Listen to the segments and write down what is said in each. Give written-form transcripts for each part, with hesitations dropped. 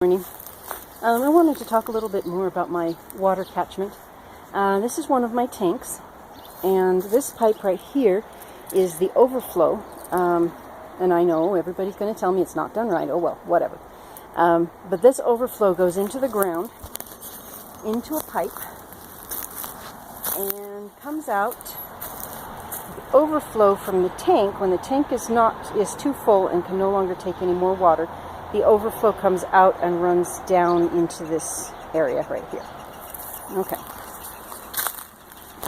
Morning. I wanted to talk a little bit more about my water catchment. This is one of my tanks, and this pipe right here is the overflow. And I know everybody's going to tell me it's not done right. Oh well, whatever. But this overflow goes into the ground, into a pipe, and comes out. The overflow from the tank, when the tank is too full and can no longer take any more water, the overflow comes out and runs down into this area right here. Okay.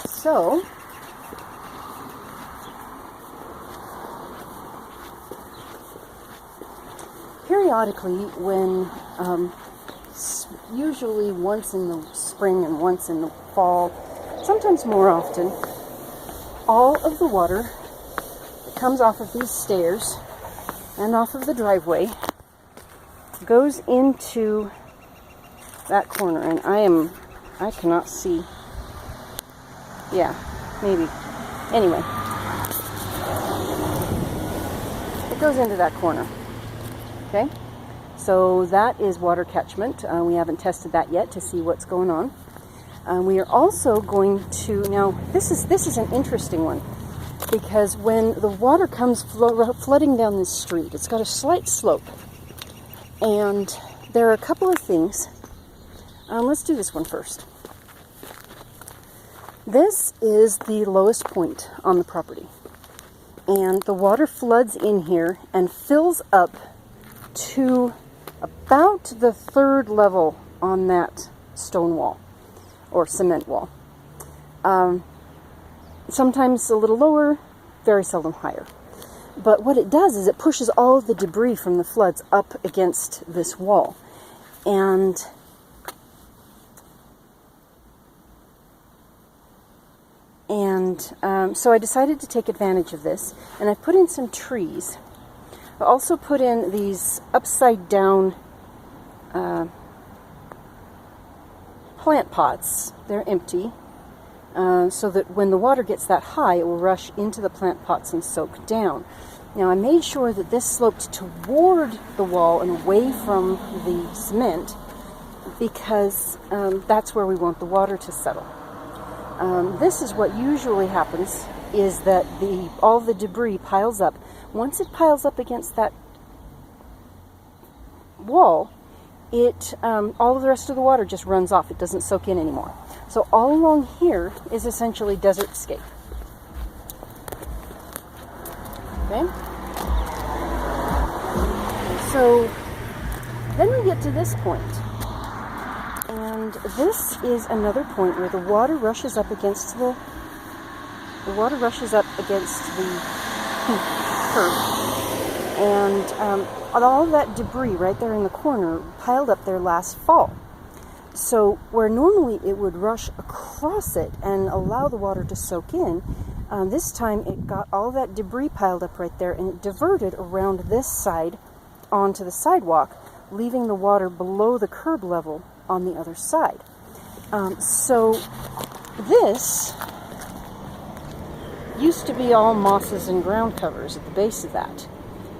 So, periodically when, usually once in the spring and once in the fall, sometimes more often, all of the water that comes off of these stairs and off of the driveway goes into that corner, and I cannot see. Yeah, maybe. Anyway, it goes into that corner. Okay, so that is water catchment. We haven't tested that yet to see what's going on. We are also going to, now this is an interesting one, because when the water comes flooding down this street, it's got a slight slope. And there are a couple of things. Let's do this one first. This is the lowest point on the property. And the water floods in here and fills up to about the third level on that stone wall or cement wall. Sometimes a little lower, very seldom higher. But what it does is it pushes all of the debris from the floods up against this wall. And so I decided to take advantage of this, and I put in some trees. I also put in these upside down plant pots. They're empty, so that when the water gets that high, it will rush into the plant pots and soak down. Now, I made sure that this sloped toward the wall and away from the cement, because that's where we want the water to settle. This is what usually happens, is that all the debris piles up. Once it piles up against that wall, all of the rest of the water just runs off. It doesn't soak in anymore. So all along here is essentially desert scape. Okay? So then we get to this point. And this is another point where the water rushes up against the curb. And all of that debris right there in the corner piled up there last fall. So where normally it would rush across it and allow the water to soak in, this time it got all that debris piled up right there, and it diverted around this side onto the sidewalk, leaving the water below the curb level on the other side. So this used to be all mosses and ground covers at the base of that.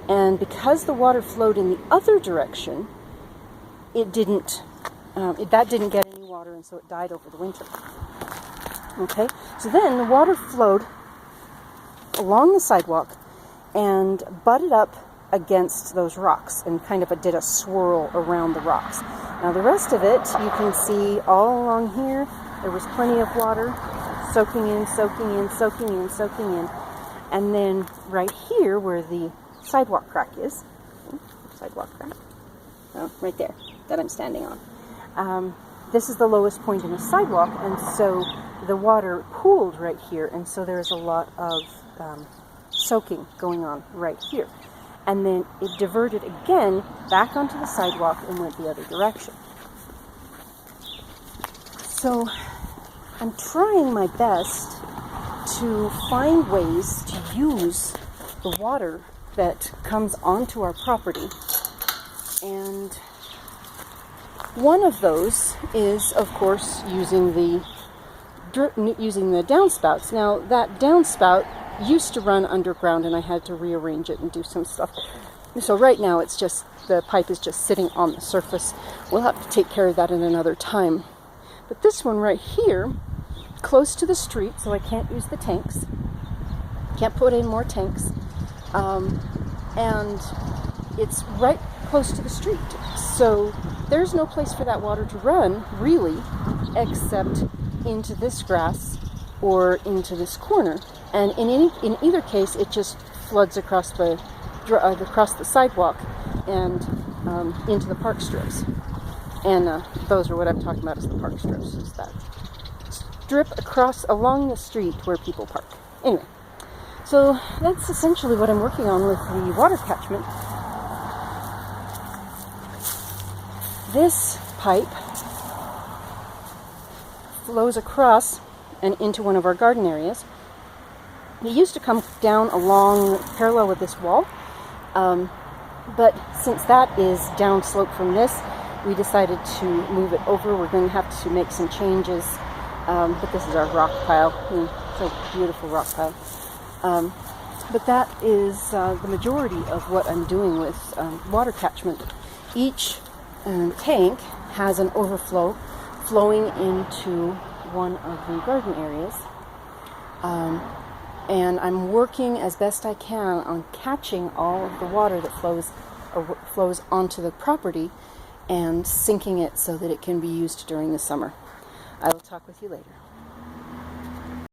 And because the water flowed in the other direction, that didn't get any water, and so it died over the winter. Okay, so then the water flowed along the sidewalk and butted up against those rocks and kind of did a swirl around the rocks. Now the rest of it, you can see all along here, there was plenty of water soaking in, soaking in, soaking in, soaking in. And then right here where the sidewalk crack is, right there that I'm standing on. This is the lowest point in the sidewalk, and so the water pooled right here, and so there's a lot of soaking going on right here. And then it diverted again back onto the sidewalk and went the other direction. So I'm trying my best to find ways to use the water that comes onto our property. And one of those is, of course, using the downspouts. Now, that downspout used to run underground, and I had to rearrange it and do some stuff So right now it's just, the pipe is just sitting on the surface. We'll have to take care of that in another time. But this one right here, close to the street, so I can't use the tanks. Can't put in more tanks. And it's right close to the street. So there's no place for that water to run, really, except into this grass or into this corner. And in either case, it just floods across the sidewalk and into the park strips. And those are what I'm talking about, is the park strips. Is that strip along the street where people park. Anyway, so that's essentially what I'm working on with the water catchment. This pipe flows across and into one of our garden areas. It used to come down along parallel with this wall, but since that is downslope from this, we decided to move it over. We're going to have to make some changes, but this is our rock pile. It's a beautiful rock pile. But that is the majority of what I'm doing with water catchment. Each tank has an overflow flowing into one of the garden areas. And I'm working as best I can on catching all of the water that flows onto the property and sinking it so that it can be used during the summer. I will talk with you later.